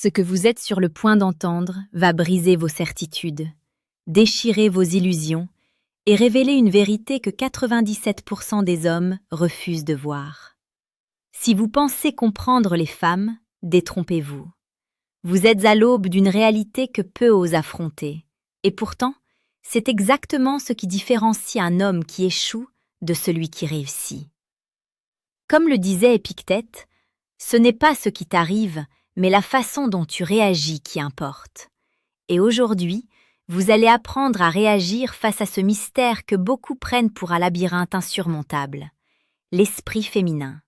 Ce que vous êtes sur le point d'entendre va briser vos certitudes, déchirer vos illusions et révéler une vérité que 97% des hommes refusent de voir. Si vous pensez comprendre les femmes, détrompez-vous. Vous êtes à l'aube d'une réalité que peu osent affronter. Et pourtant, c'est exactement ce qui différencie un homme qui échoue de celui qui réussit. Comme le disait Épictète, ce n'est pas ce qui t'arrive, mais la façon dont tu réagis qui importe. Et aujourd'hui, vous allez apprendre à réagir face à ce mystère que beaucoup prennent pour un labyrinthe insurmontable, l'esprit féminin.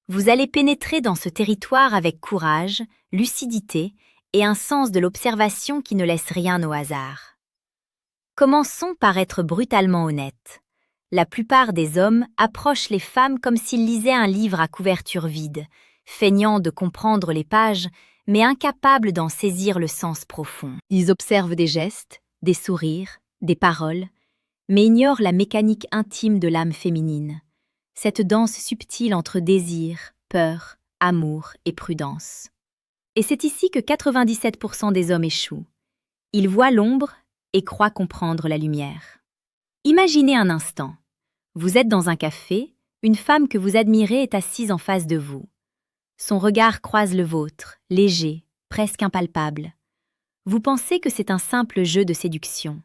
Vous allez pénétrer dans ce territoire avec courage, lucidité et un sens de l'observation qui ne laisse rien au hasard. Commençons par être brutalement honnêtes. La plupart des hommes approchent les femmes comme s'ils lisaient un livre à couverture vide, feignant de comprendre les pages, mais incapables d'en saisir le sens profond. Ils observent des gestes, des sourires, des paroles, mais ignorent la mécanique intime de l'âme féminine, cette danse subtile entre désir, peur, amour et prudence. Et c'est ici que 97% des hommes échouent. Ils voient l'ombre et croient comprendre la lumière. Imaginez un instant. Vous êtes dans un café, une femme que vous admirez est assise en face de vous. Son regard croise le vôtre, léger, presque impalpable. Vous pensez que c'est un simple jeu de séduction.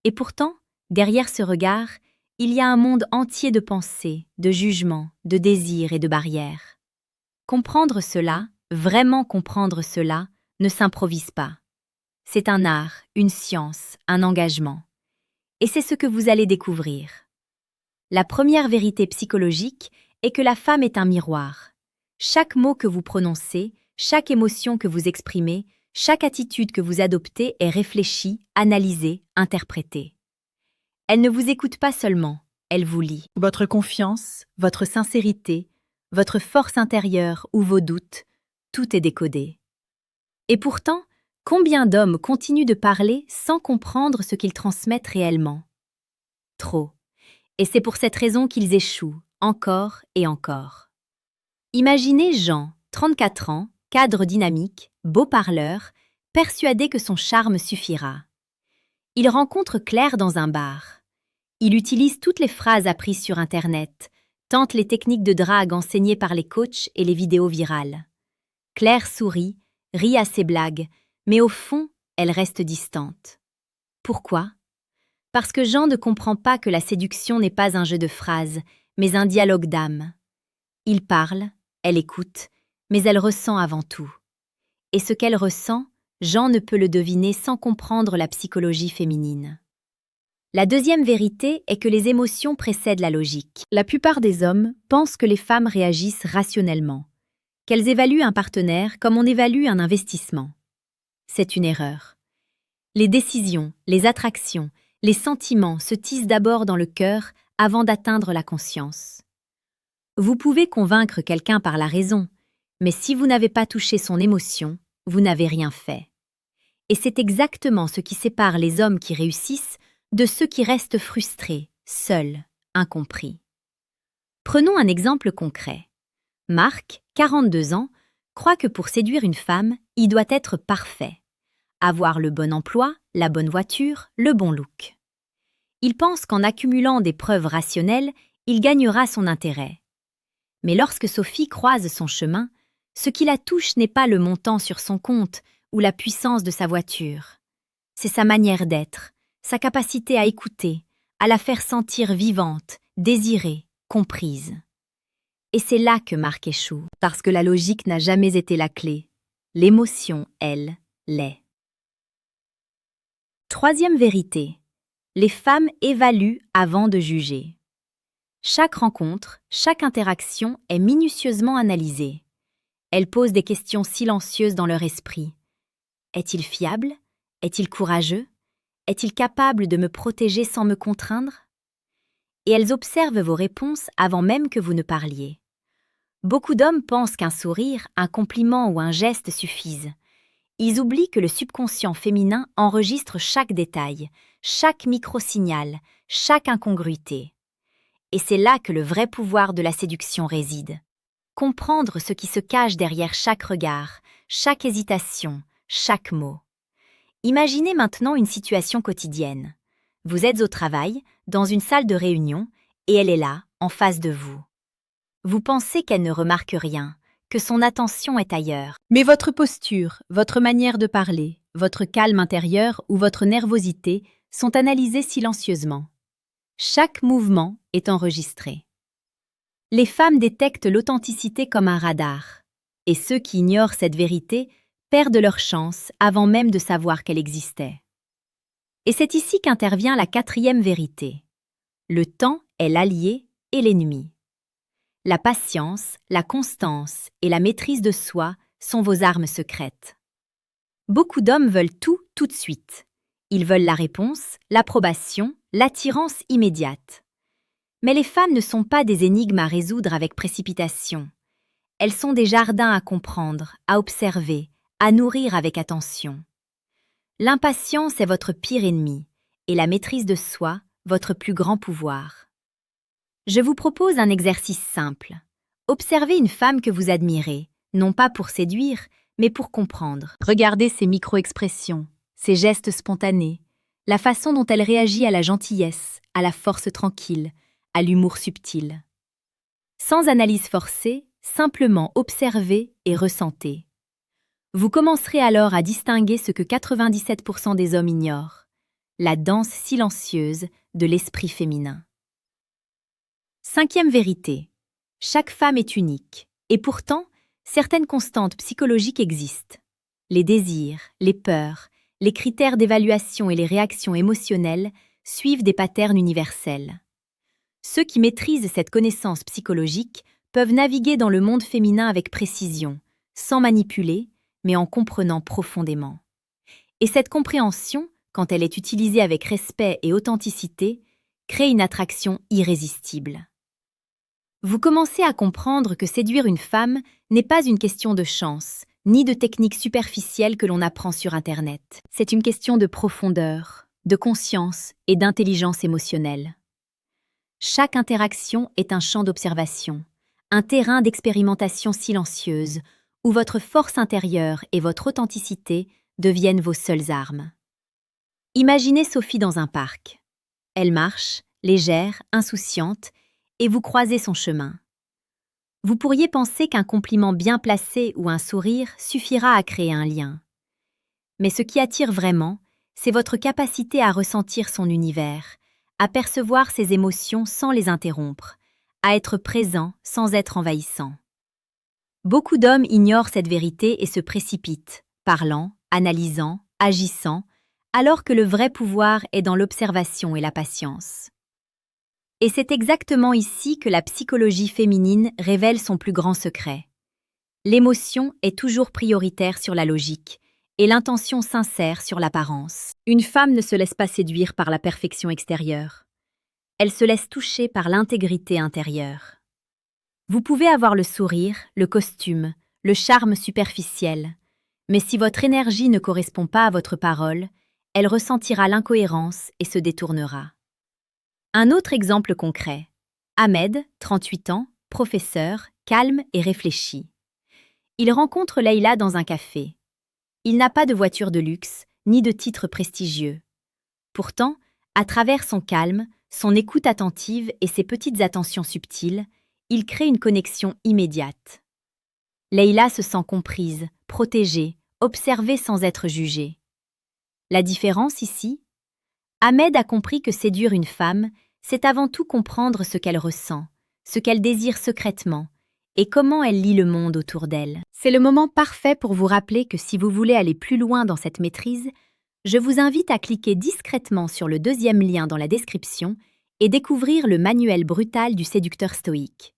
Et pourtant, derrière ce regard, il y a un monde entier de pensées, de jugements, de désirs et de barrières. Comprendre cela, vraiment comprendre cela, ne s'improvise pas. C'est un art, une science, un engagement. Et c'est ce que vous allez découvrir. La première vérité psychologique est que la femme est un miroir. Chaque mot que vous prononcez, chaque émotion que vous exprimez, chaque attitude que vous adoptez est réfléchie, analysée, interprétée. Elle ne vous écoute pas seulement, elle vous lit. Votre confiance, votre sincérité, votre force intérieure ou vos doutes, tout est décodé. Et pourtant, combien d'hommes continuent de parler sans comprendre ce qu'ils transmettent réellement? Trop. Et c'est pour cette raison qu'ils échouent, encore et encore. Imaginez Jean, 34 ans, cadre dynamique, beau parleur, persuadé que son charme suffira. Il rencontre Claire dans un bar. Il utilise toutes les phrases apprises sur Internet, tente les techniques de drague enseignées par les coachs et les vidéos virales. Claire sourit, rit à ses blagues, mais au fond, elle reste distante. Pourquoi? Parce que Jean ne comprend pas que la séduction n'est pas un jeu de phrases, mais un dialogue d'âme. Il parle, elle écoute, mais elle ressent avant tout. Et ce qu'elle ressent, Jean ne peut le deviner sans comprendre la psychologie féminine. La deuxième vérité est que les émotions précèdent la logique. La plupart des hommes pensent que les femmes réagissent rationnellement, qu'elles évaluent un partenaire comme on évalue un investissement. C'est une erreur. Les décisions, les attractions, les sentiments se tissent d'abord dans le cœur avant d'atteindre la conscience. Vous pouvez convaincre quelqu'un par la raison, mais si vous n'avez pas touché son émotion, vous n'avez rien fait. Et c'est exactement ce qui sépare les hommes qui réussissent de ceux qui restent frustrés, seuls, incompris. Prenons un exemple concret. Marc, 42 ans, croit que pour séduire une femme, il doit être parfait. Avoir le bon emploi, la bonne voiture, le bon look. Il pense qu'en accumulant des preuves rationnelles, il gagnera son intérêt. Mais lorsque Sophie croise son chemin, ce qui la touche n'est pas le montant sur son compte ou la puissance de sa voiture. C'est sa manière d'être, sa capacité à écouter, à la faire sentir vivante, désirée, comprise. Et c'est là que Marc échoue, parce que la logique n'a jamais été la clé. L'émotion, elle, l'est. Troisième vérité. Les femmes évaluent avant de juger. Chaque rencontre, chaque interaction est minutieusement analysée. Elles posent des questions silencieuses dans leur esprit. Est-il fiable? Est-il courageux? Est-il capable de me protéger sans me contraindre? Et elles observent vos réponses avant même que vous ne parliez. Beaucoup d'hommes pensent qu'un sourire, un compliment ou un geste suffisent. Ils oublient que le subconscient féminin enregistre chaque détail, chaque micro-signal, chaque incongruité. Et c'est là que le vrai pouvoir de la séduction réside. comprendre ce qui se cache derrière chaque regard, chaque hésitation, chaque mot. Imaginez maintenant une situation quotidienne. Vous êtes au travail, dans une salle de réunion, et elle est là, en face de vous. Vous pensez qu'elle ne remarque rien, que son attention est ailleurs. Mais votre posture, votre manière de parler, votre calme intérieur ou votre nervosité sont analysés silencieusement. Chaque mouvement est enregistré. Les femmes détectent l'authenticité comme un radar, et ceux qui ignorent cette vérité perdent leur chance avant même de savoir qu'elle existait. Et c'est ici qu'intervient la quatrième vérité. Le temps est l'allié et l'ennemi. La patience, la constance et la maîtrise de soi sont vos armes secrètes. Beaucoup d'hommes veulent tout de suite. Ils veulent la réponse, l'approbation, l'attirance immédiate. Mais les femmes ne sont pas des énigmes à résoudre avec précipitation. Elles sont des jardins à comprendre, à observer, à nourrir avec attention. L'impatience est votre pire ennemi, et la maîtrise de soi, votre plus grand pouvoir. Je vous propose un exercice simple. Observez une femme que vous admirez, non pas pour séduire, mais pour comprendre. Regardez ses micro-expressions, ses gestes spontanés, la façon dont elle réagit à la gentillesse, à la force tranquille, à l'humour subtil. Sans analyse forcée, simplement observez et ressentez. Vous commencerez alors à distinguer ce que 97% des hommes ignorent, la danse silencieuse de l'esprit féminin. Cinquième vérité. Chaque femme est unique, et pourtant, certaines constantes psychologiques existent. Les désirs, les peurs, les critères d'évaluation et les réactions émotionnelles suivent des patterns universels. Ceux qui maîtrisent cette connaissance psychologique peuvent naviguer dans le monde féminin avec précision, sans manipuler, mais en comprenant profondément. Et cette compréhension, quand elle est utilisée avec respect et authenticité, crée une attraction irrésistible. Vous commencez à comprendre que séduire une femme n'est pas une question de chance, ni de techniques superficielles que l'on apprend sur Internet. C'est une question de profondeur, de conscience et d'intelligence émotionnelle. Chaque interaction est un champ d'observation, un terrain d'expérimentation silencieuse, où votre force intérieure et votre authenticité deviennent vos seules armes. Imaginez Sophie dans un parc. Elle marche, légère, insouciante, et vous croisez son chemin. Vous pourriez penser qu'un compliment bien placé ou un sourire suffira à créer un lien. Mais ce qui attire vraiment, c'est votre capacité à ressentir son univers, à percevoir ses émotions sans les interrompre, à être présent sans être envahissant. Beaucoup d'hommes ignorent cette vérité et se précipitent, parlant, analysant, agissant, alors que le vrai pouvoir est dans l'observation et la patience. Et c'est exactement ici que la psychologie féminine révèle son plus grand secret. L'émotion est toujours prioritaire sur la logique et l'intention sincère sur l'apparence. Une femme ne se laisse pas séduire par la perfection extérieure. Elle se laisse toucher par l'intégrité intérieure. Vous pouvez avoir le sourire, le costume, le charme superficiel, mais si votre énergie ne correspond pas à votre parole, elle ressentira l'incohérence et se détournera. Un autre exemple concret. Ahmed, 38 ans, professeur, calme et réfléchi. Il rencontre Leïla dans un café. Il n'a pas de voiture de luxe, ni de titre prestigieux. Pourtant, à travers son calme, son écoute attentive et ses petites attentions subtiles, il crée une connexion immédiate. Leïla se sent comprise, protégée, observée sans être jugée. La différence ici ? Ahmed a compris que séduire une femme, c'est avant tout comprendre ce qu'elle ressent, ce qu'elle désire secrètement, et comment elle lit le monde autour d'elle. C'est le moment parfait pour vous rappeler que si vous voulez aller plus loin dans cette maîtrise, je vous invite à cliquer discrètement sur le deuxième lien dans la description et découvrir le manuel brutal du séducteur stoïque.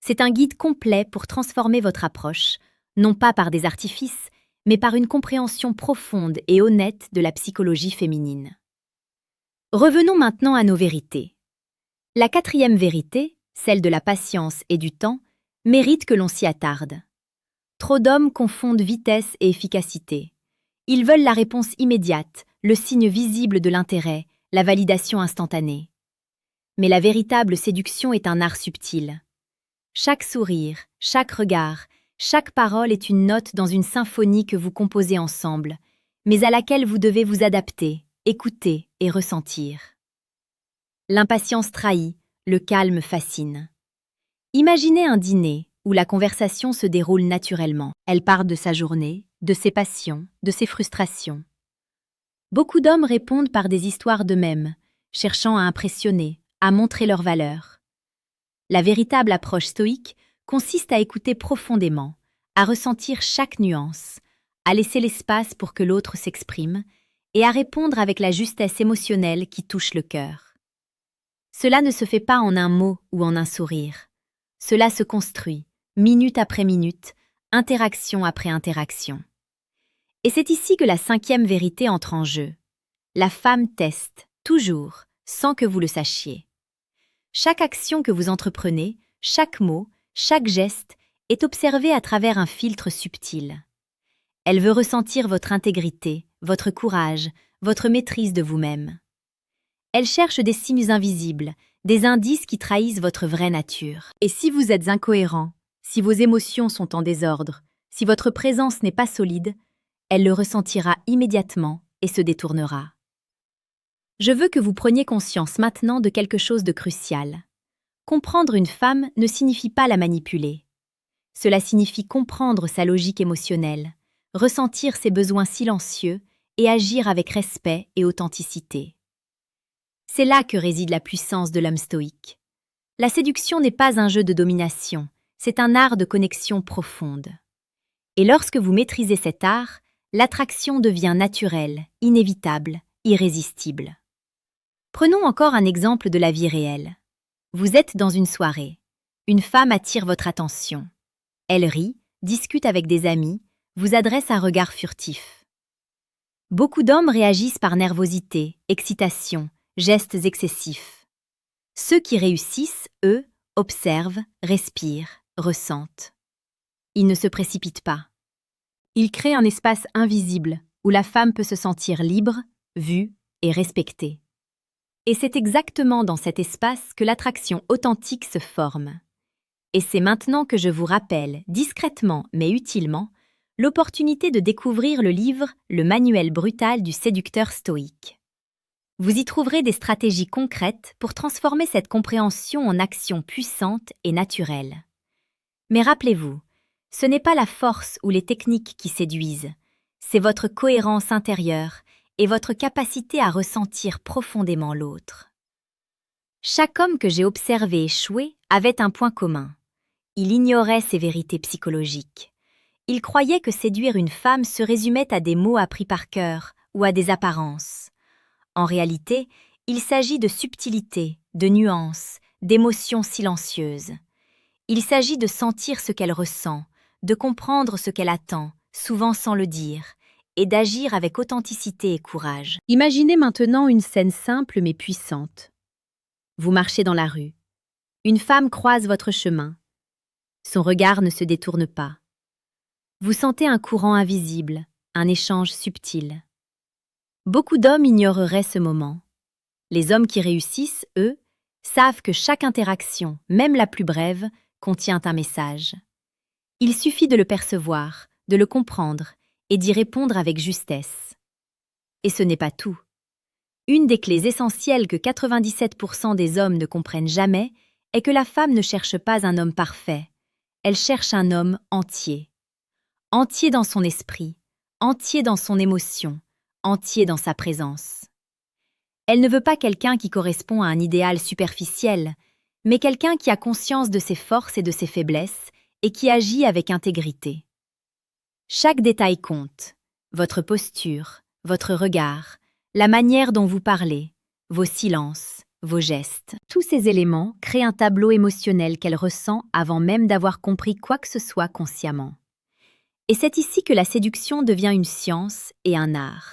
C'est un guide complet pour transformer votre approche, non pas par des artifices, mais par une compréhension profonde et honnête de la psychologie féminine. Revenons maintenant à nos vérités. La quatrième vérité, celle de la patience et du temps, mérite que l'on s'y attarde. Trop d'hommes confondent vitesse et efficacité. Ils veulent la réponse immédiate, le signe visible de l'intérêt, la validation instantanée. Mais la véritable séduction est un art subtil. Chaque sourire, chaque regard, chaque parole est une note dans une symphonie que vous composez ensemble, mais à laquelle vous devez vous adapter, écouter et ressentir. L'impatience trahit, le calme fascine. Imaginez un dîner où la conversation se déroule naturellement. Elle parle de sa journée, de ses passions, de ses frustrations. Beaucoup d'hommes répondent par des histoires d'eux-mêmes, cherchant à impressionner, à montrer leur valeur. La véritable approche stoïque consiste à écouter profondément, à ressentir chaque nuance, à laisser l'espace pour que l'autre s'exprime et à répondre avec la justesse émotionnelle qui touche le cœur. Cela ne se fait pas en un mot ou en un sourire. Cela se construit, minute après minute, interaction après interaction. Et c'est ici que la 5e vérité entre en jeu. La femme teste, toujours, sans que vous le sachiez. Chaque action que vous entreprenez, chaque mot, chaque geste est observé à travers un filtre subtil. Elle veut ressentir votre intégrité, votre courage, votre maîtrise de vous-même. Elle cherche des signes invisibles, des indices qui trahissent votre vraie nature. Et si vous êtes incohérent, si vos émotions sont en désordre, si votre présence n'est pas solide, elle le ressentira immédiatement et se détournera. Je veux que vous preniez conscience maintenant de quelque chose de crucial. Comprendre une femme ne signifie pas la manipuler. Cela signifie comprendre sa logique émotionnelle, ressentir ses besoins silencieux et agir avec respect et authenticité. C'est là que réside la puissance de l'homme stoïque. La séduction n'est pas un jeu de domination, c'est un art de connexion profonde. Et lorsque vous maîtrisez cet art, l'attraction devient naturelle, inévitable, irrésistible. Prenons encore un exemple de la vie réelle. Vous êtes dans une soirée. Une femme attire votre attention. Elle rit, discute avec des amis, vous adresse un regard furtif. Beaucoup d'hommes réagissent par nervosité, excitation, gestes excessifs. Ceux qui réussissent, eux, observent, respirent, ressentent. Ils ne se précipitent pas. Ils créent un espace invisible où la femme peut se sentir libre, vue et respectée. Et c'est exactement dans cet espace que l'attraction authentique se forme. Et c'est maintenant que je vous rappelle, discrètement mais utilement, l'opportunité de découvrir le livre « Le manuel brutal du séducteur stoïque ». Vous y trouverez des stratégies concrètes pour transformer cette compréhension en action puissante et naturelle. Mais rappelez-vous, ce n'est pas la force ou les techniques qui séduisent, c'est votre cohérence intérieure et votre capacité à ressentir profondément l'autre. Chaque homme que j'ai observé échouer avait un point commun. Il ignorait ses vérités psychologiques. Il croyait que séduire une femme se résumait à des mots appris par cœur ou à des apparences. En réalité, il s'agit de subtilité, de nuances, d'émotions silencieuses. Il s'agit de sentir ce qu'elle ressent, de comprendre ce qu'elle attend, souvent sans le dire, et d'agir avec authenticité et courage. Imaginez maintenant une scène simple mais puissante. Vous marchez dans la rue. Une femme croise votre chemin. Son regard ne se détourne pas. Vous sentez un courant invisible, un échange subtil. Beaucoup d'hommes ignoreraient ce moment. Les hommes qui réussissent, eux, savent que chaque interaction, même la plus brève, contient un message. Il suffit de le percevoir, de le comprendre et d'y répondre avec justesse. Et ce n'est pas tout. Une des clés essentielles que 97% des hommes ne comprennent jamais est que la femme ne cherche pas un homme parfait. Elle cherche un homme entier. Entier dans son esprit, entier dans son émotion, entier dans sa présence. Elle ne veut pas quelqu'un qui correspond à un idéal superficiel, mais quelqu'un qui a conscience de ses forces et de ses faiblesses et qui agit avec intégrité. Chaque détail compte. Votre posture, votre regard, la manière dont vous parlez, vos silences, vos gestes. Tous ces éléments créent un tableau émotionnel qu'elle ressent avant même d'avoir compris quoi que ce soit consciemment. Et c'est ici que la séduction devient une science et un art.